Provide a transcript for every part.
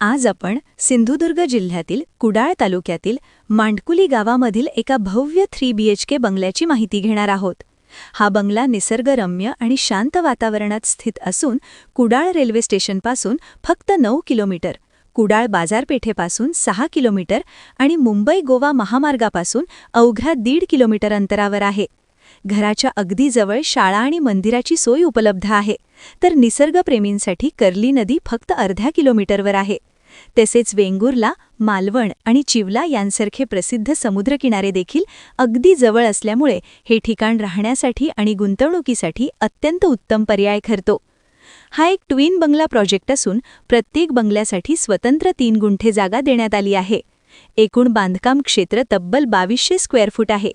आज आपण सिंधुदुर्ग जिल्ह्यातील कुडाळ तालुक्यातील मांडकुली गावामधील एका भव्य 3 BHK बंगल्याची माहिती घेणार आहोत. हा बंगला निसर्गरम्य आणि शांत वातावरणात स्थित असून कुडाळ रेल्वे स्टेशनपासून फक्त 9 किलोमीटर, कुडाळ बाजारपेठेपासून 6 किलोमीटर आणि मुंबई-गोवा महामार्गापासून अवघ्या 1.5 किलोमीटर अंतरावर आहे. घराच्या अगदी जवळ शाळा आणि मंदिराची सोय उपलब्ध आहे, तर निसर्गप्रेमींसाठी कर्ली नदी फक्त अर्ध्या किलोमीटरवर आहे. तसेच वेंगुर्ला, मालवण आणि चिवला यांसारखे प्रसिद्ध समुद्रकिनारे देखील अगदी जवळ असल्यामुळे हे ठिकाण राहण्यासाठी आणि गुंतवणुकीसाठी अत्यंत उत्तम पर्याय ठरतो. हा एक ट्विन बंगला प्रोजेक्ट असून प्रत्येक बंगल्यासाठी स्वतंत्र 3 गुंठे जागा देण्यात आली आहे. एकूण बांधकाम क्षेत्र तब्बल 2200 स्क्वेअर फूट आहे.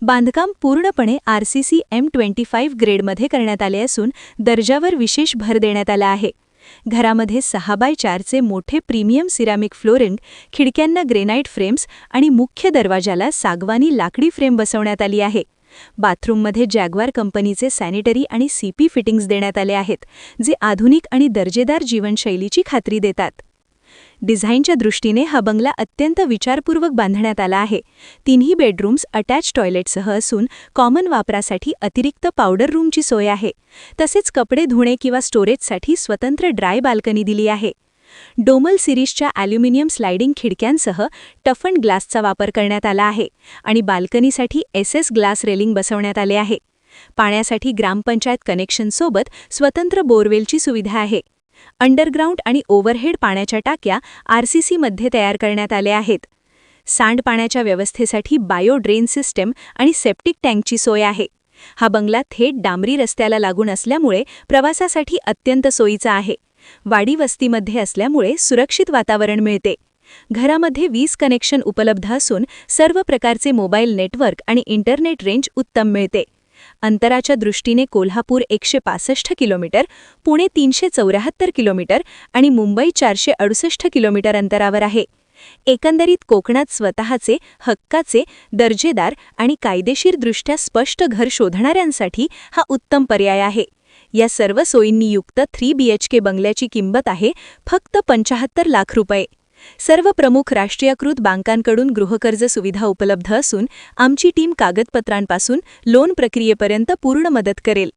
बांधकाम पूर्णपणे RCC M25 ग्रेडमध्ये करण्यात आले असून दर्जावर विशेष भर देण्यात आला आहे. घरामध्ये 6x4 चे मोठे प्रीमियम सिरामिक फ्लोरिंग, खिडक्यांना ग्रेनाइट फ्रेम्स आणि मुख्य दरवाजाला सागवानी लाकडी फ्रेम बसवण्यात आली आहे. बाथरूममध्ये जॅग्वार कंपनीचे सॅनिटरी आणि CP फिटिंग्स देण्यात आले आहेत, जे आधुनिक आणि दर्जेदार जीवनशैलीची खात्री देतात. डिझाईनच्या दृष्टीने हा बंगला अत्यंत विचारपूर्वक बांधण्यात आला आहे. 3ही बेडरूम्स अटॅच टॉयलेटसह असून कॉमन वापरासाठी अतिरिक्त पावडर रूमची सोय आहे. तसेच कपडे धुणे किंवा स्टोरेजसाठी स्वतंत्र ड्राय बाल्कनी दिली आहे. डोमल सिरीजच्या ॲल्युमिनियम स्लायडिंग खिडक्यांसह टफन ग्लासचा वापर करण्यात आला आहे आणि बाल्कनीसाठी SS ग्लास रेलिंग बसवण्यात आले आहे. पाण्यासाठी ग्रामपंचायत कनेक्शनसोबत स्वतंत्र बोरवेलची सुविधा आहे. अंडरग्राऊंड आणि ओव्हरहेड पाण्याच्या टाक्या RCC मध्ये तयार करण्यात आल्या आहेत. सांडपाण्याच्या व्यवस्थेसाठी बायो ड्रेन सिस्टम आणि सेप्टिक टँकची सोय आहे. हा बंगला थेट डांबरी रस्त्याला लागून असल्यामुळे प्रवासासाठी अत्यंत सोयीचा आहे. वाडी वस्तीमध्ये असल्यामुळे सुरक्षित वातावरण मिळते. घरामध्ये वीज कनेक्शन उपलब्ध असून सर्व प्रकारचे मोबाईल नेटवर्क आणि इंटरनेट रेंज उत्तम मिळते. अंतराच्या दृष्टीने कोल्हापूर 165 किलोमीटर, पुणे 374 किलोमीटर आणि मुंबई 468 किलोमीटर अंतरावर आहे. एकंदरीत कोकणात स्वतःचे, हक्काचे, दर्जेदार आणि कायदेशीरदृष्ट्या स्पष्ट घर शोधणाऱ्यांसाठी हा उत्तम पर्याय आहे. या सर्व सोयींनी युक्त 3 BHK बंगल्याची किंमत आहे फक्त 75 लाख रुपये. सर्व प्रमुख राष्ट्रीयकृत बँकांकडून गृहकर्ज सुविधा उपलब्ध असून आमची टीम कागदपत्रांपासून लोन प्रक्रियेपर्यंत पूर्ण मदत करेल.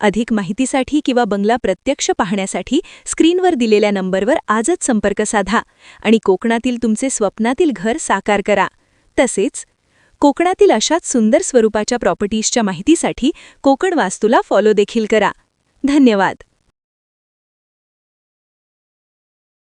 अधिक माहितीसाठी किंवा बंगला प्रत्यक्ष पाहण्यासाठी स्क्रीनवर दिलेल्या नंबरवर आजच संपर्क साधा आणि कोकणातील तुमचे स्वप्नातील घर साकार करा. तसेच कोकणातील अशाच सुंदर स्वरूपाच्या प्रॉपर्टीजच्या माहितीसाठी कोकण वास्तूला फॉलो देखील करा. धन्यवाद.